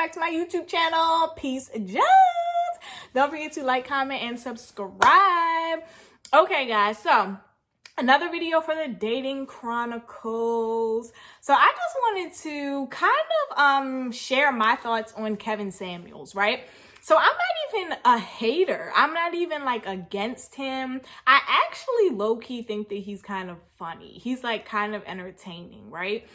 back to my YouTube channel, Peace Jones. Don't forget to like, comment, and subscribe. Okay, guys, so another video for the Dating Chronicles. So I just wanted to kind of share my thoughts on Kevin Samuels, right? So I'm not even a hater. I'm not even like against him. I actually low-key think that he's kind of funny. He's like kind of entertaining, right?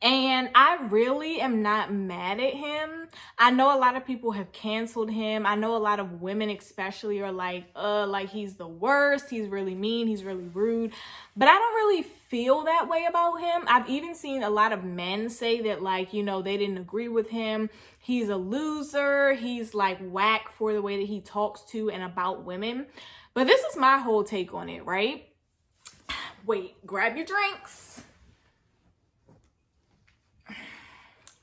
And I really am not mad at him. I know a lot of people have canceled him. I know a lot of women especially are like he's the worst. He's really mean. He's really rude. But I don't really feel that way about him. I've even seen a lot of men say that, like, you know, they didn't agree with him. He's a loser. He's like whack for the way that he talks to and about women. But this is my whole take on it, right? Wait, grab your drinks.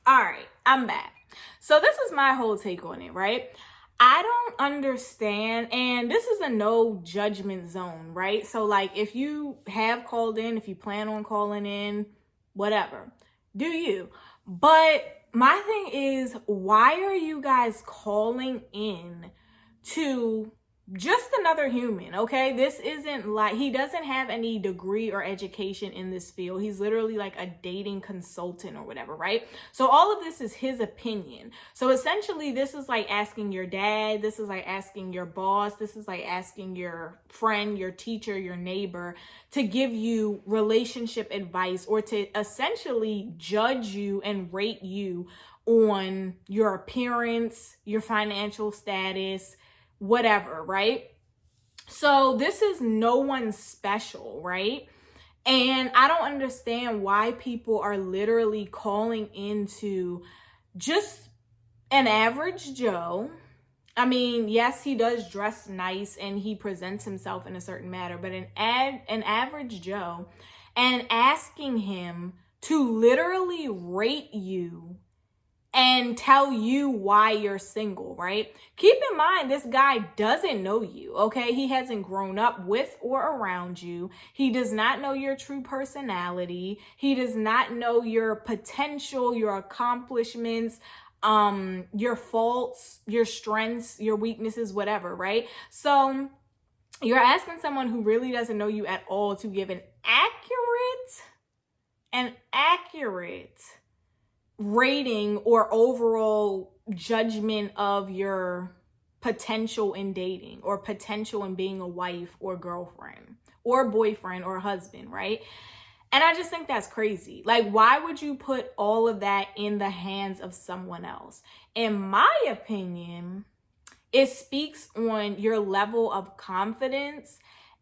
All right, I'm back. So this is my whole take on it, right? I don't understand, and this is a no judgment zone, right? So like if you have called in, if you plan on calling in, whatever, do you. But my thing is, why are you guys calling in to just another human, okay? This isn't like, he doesn't have any degree or education in this field. He's literally like a dating consultant or whatever, right? So all of this is his opinion. So essentially this is like asking your dad, this is like asking your boss, this is like asking your friend, your teacher, your neighbor to give you relationship advice or to essentially judge you and rate you on your appearance, your financial status, whatever, right? So this is no one special, right? And I don't understand why people are literally calling into just an average Joe. I mean, yes, he does dress nice and he presents himself in a certain manner, but an average Joe, and asking him to literally rate you and tell you why you're single, right? Keep in mind, this guy doesn't know you, okay? He hasn't grown up with or around you. He does not know your true personality. He does not know your potential, your accomplishments, your faults, your strengths, your weaknesses, whatever, right? So you're asking someone who really doesn't know you at all to give an accurate rating or overall judgment of your potential in dating or potential in being a wife or girlfriend or boyfriend or husband, right? And I just think that's crazy. Like, why would you put all of that in the hands of someone else? In my opinion, it speaks on your level of confidence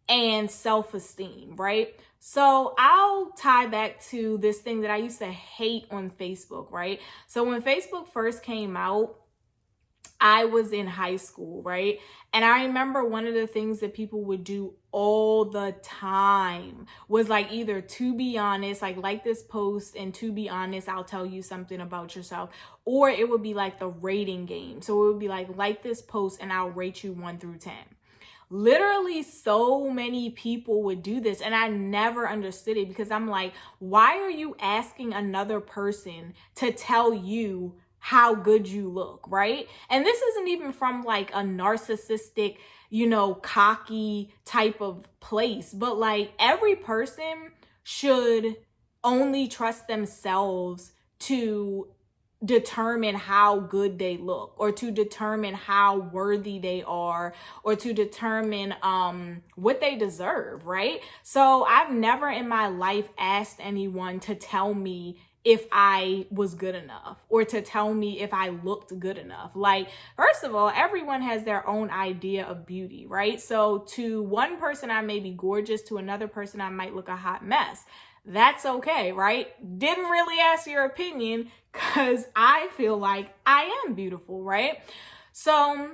and self-esteem, right? So I'll tie back to this thing that I used to hate on Facebook, right? So when Facebook first came out, I was in high school, right? And I remember one of the things that people would do all the time was like either to be honest, like this post and to be honest, I'll tell you something about yourself. Or it would be like the rating game. So it would be like this post and I'll rate you 1 through 10. Literally so many people would do this and I never understood it because I'm like, why are you asking another person to tell you how good you look, right? And this isn't even from like a narcissistic, you know, cocky type of place, but like every person should only trust themselves to determine how good they look or to determine how worthy they are or to determine what they deserve, right? So I've never in my life asked anyone to tell me if I was good enough or to tell me if I looked good enough. Like, first of all, everyone has their own idea of beauty, right? So to one person, I may be gorgeous. To another person, I might look a hot mess. That's okay, right? Didn't really ask your opinion because I feel like I am beautiful, right? So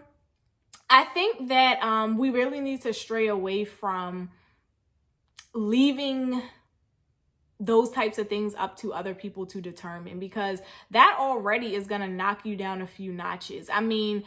I think that we really need to stray away from leaving those types of things up to other people to determine, because that already is going to knock you down a few notches. I mean,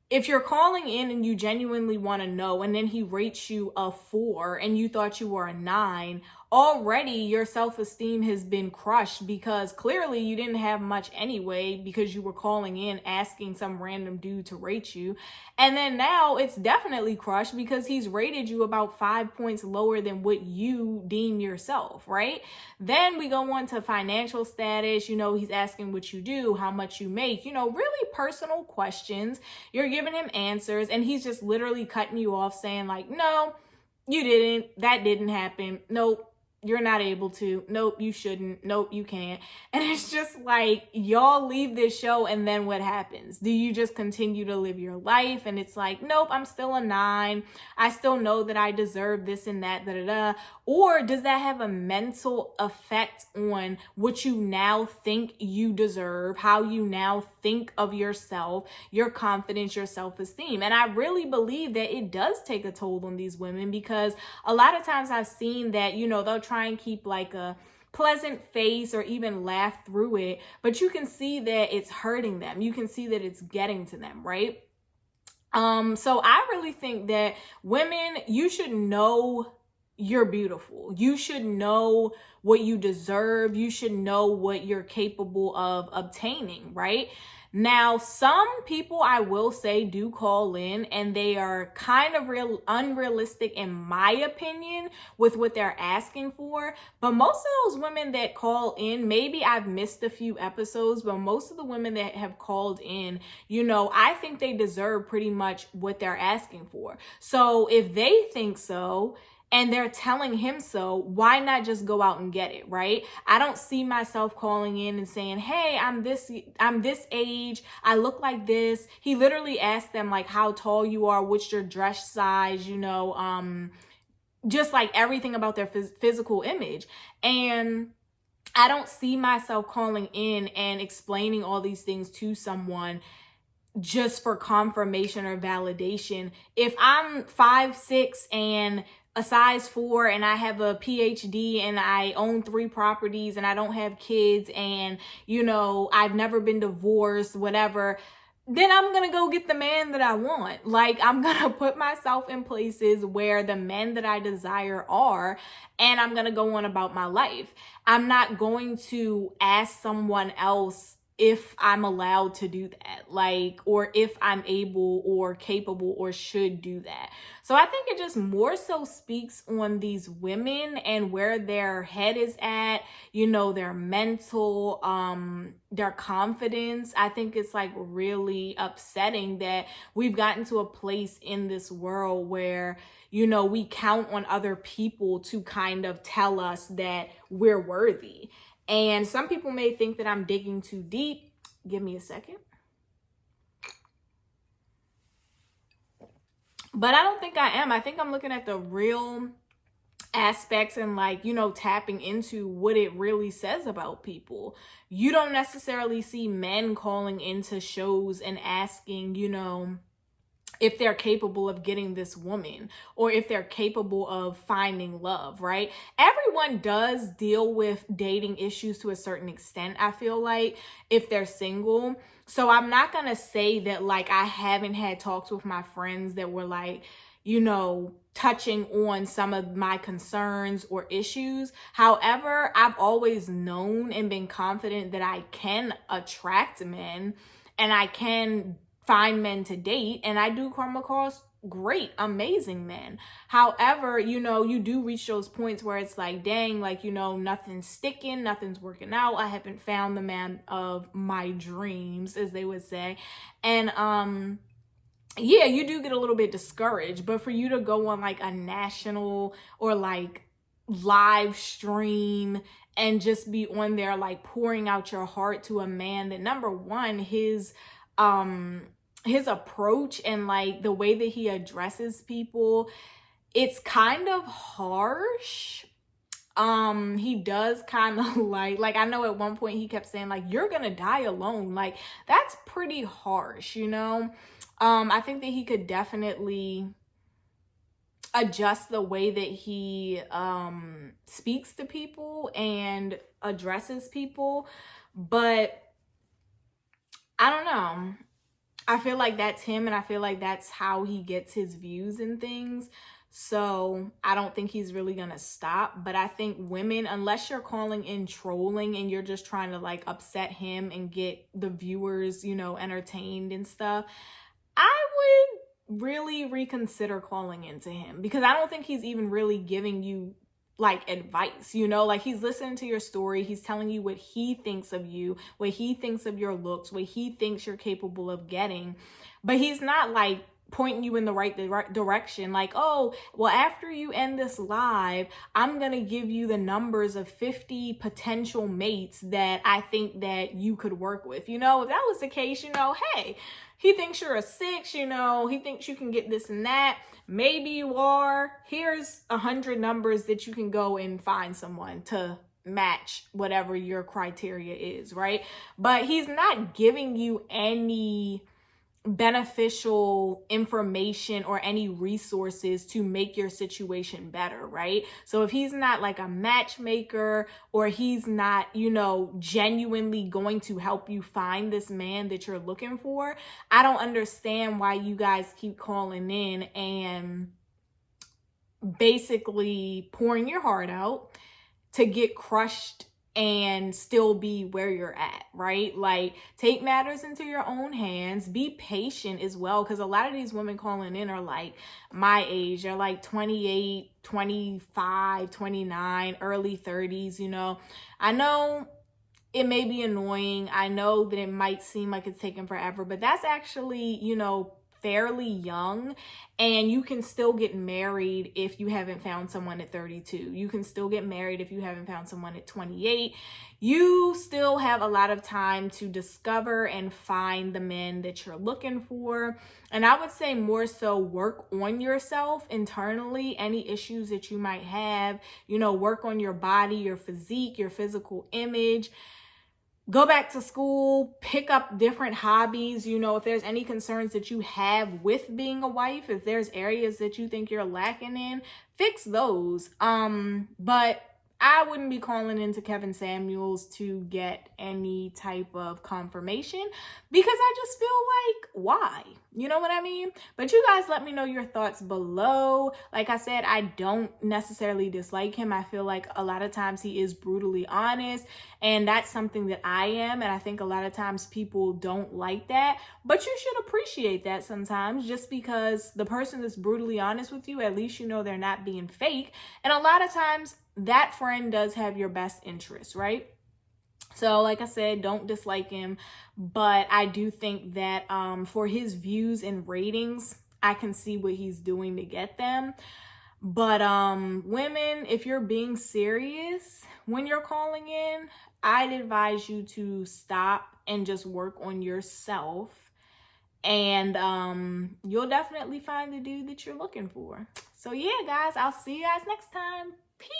if you're calling in and you genuinely want to know, and then he rates you a 4 and you thought you were a 9, already your self-esteem has been crushed, because clearly you didn't have much anyway, because you were calling in asking some random dude to rate you. And then now it's definitely crushed because he's rated you about 5 points lower than what you deem yourself, right? Then we go on to financial status. He's asking what you do, how much you make, really personal questions. You're giving him answers, and he's just literally cutting you off, saying like, no, you didn't. That didn't happen. Nope. You're not able to. Nope, you shouldn't. Nope, you can't. And it's just like, y'all leave this show, and then what happens? Do you just continue to live your life? And it's like, nope, I'm still a 9. I still know that I deserve this and that, Or does that have a mental effect on what you now think you deserve, how you now think of yourself, your confidence, your self-esteem? And I really believe that it does take a toll on these women, because a lot of times I've seen that, they'll try and keep like a pleasant face or even laugh through it, but you can see that it's hurting them. You can see that it's getting to them, right? So I really think that women, you should know you're beautiful. You should know what you deserve. You should know what you're capable of obtaining, right? Now, some people, I will say, do call in, and they are kind of unrealistic, in my opinion, with what they're asking for. But most of those women that call in, maybe I've missed a few episodes, but most of the women that have called in, I think they deserve pretty much what they're asking for. So if they think so, and they're telling him so, why not just go out and get it, right? I don't see myself calling in and saying, hey, I'm this age, I look like this. He literally asked them like how tall you are, what's your dress size, just like everything about their physical image. And I don't see myself calling in and explaining all these things to someone just for confirmation or validation. If I'm 5'6" and a size 4 and I have a PhD and I own 3 properties and I don't have kids and, I've never been divorced, whatever, then I'm going to go get the man that I want. Like, I'm going to put myself in places where the men that I desire are, and I'm going to go on about my life. I'm not going to ask someone else if I'm allowed to do that, or if I'm able or capable or should do that. So I think it just more so speaks on these women and where their head is at, their mental, their confidence. I think it's like really upsetting that we've gotten to a place in this world where, we count on other people to kind of tell us that we're worthy. And some people may think that I'm digging too deep. Give me a second. But I don't think I am. I think I'm looking at the real aspects and tapping into what it really says about people. You don't necessarily see men calling into shows and asking, if they're capable of getting this woman or if they're capable of finding love, right? Everyone does deal with dating issues to a certain extent, I feel like, if they're single. So I'm not going to say that I haven't had talks with my friends that were touching on some of my concerns or issues. However, I've always known and been confident that I can attract men and I can find men to date, and I do come across great, amazing men. However, you do reach those points where it's like, dang, nothing's sticking, nothing's working out. I haven't found the man of my dreams, as they would say. And yeah, you do get a little bit discouraged, but for you to go on a national or live stream and just be on there pouring out your heart to a man that, number one, his approach and the way that he addresses people, it's kind of harsh. He does kind of I know at one point he kept saying you're gonna die alone. That's pretty harsh, I think that he could definitely adjust the way that he speaks to people and addresses people, but I don't know. I feel like that's him, and I feel like that's how he gets his views and things. So I don't think he's really gonna stop. But I think women, unless you're calling in trolling and you're just trying to like upset him and get the viewers, you know, entertained and stuff, I would really reconsider calling into him, because I don't think he's even really giving you like advice, you know, like he's listening to your story. He's telling you what he thinks of you, what he thinks of your looks, what he thinks you're capable of getting. But he's not like pointing you in the right direction, like, oh, well, after you end this live, I'm gonna give you the numbers of 50 potential mates that I think that you could work with. You know, if that was the case, you know, hey, he thinks you're a 6, you know, he thinks you can get this and that. Maybe you are. Here's 100 numbers that you can go and find someone to match whatever your criteria is, right? But he's not giving you any beneficial information or any resources to make your situation better, right? So if he's not like a matchmaker, or he's not, you know, genuinely going to help you find this man that you're looking for, I don't understand why you guys keep calling in and basically pouring your heart out to get crushed and still be where you're at, right? Like, take matters into your own hands. Be patient as well, because a lot of these women calling in are like my age. They're like 28, 25, 29, early 30s, you know. I know it may be annoying. I know that it might seem like it's taking forever, but that's actually, you know, fairly young, and you can still get married if you haven't found someone at 32. You can still get married if you haven't found someone at 28. You still have a lot of time to discover and find the men that you're looking for. And I would say more so work on yourself internally, any issues that you might have, you know, work on your body, your physique, your physical image. Go back to school, pick up different hobbies. You know, if there's any concerns that you have with being a wife, if there's areas that you think you're lacking in, fix those. But I wouldn't be calling into Kevin Samuels to get any type of confirmation, because I just feel like, why? You know what I mean? But you guys let me know your thoughts below. Like I said, I don't necessarily dislike him. I feel like a lot of times he is brutally honest, and that's something that I am. And I think a lot of times people don't like that, but you should appreciate that sometimes, just because the person that's brutally honest with you, at least you know they're not being fake. And a lot of times that friend does have your best interests, right? So like I said, don't dislike him, but I do think that for his views and ratings, I can see what he's doing to get them. But women, if you're being serious when you're calling in, I'd advise you to stop and just work on yourself, and you'll definitely find the dude that you're looking for. So yeah, guys, I'll see you guys next time. Peace.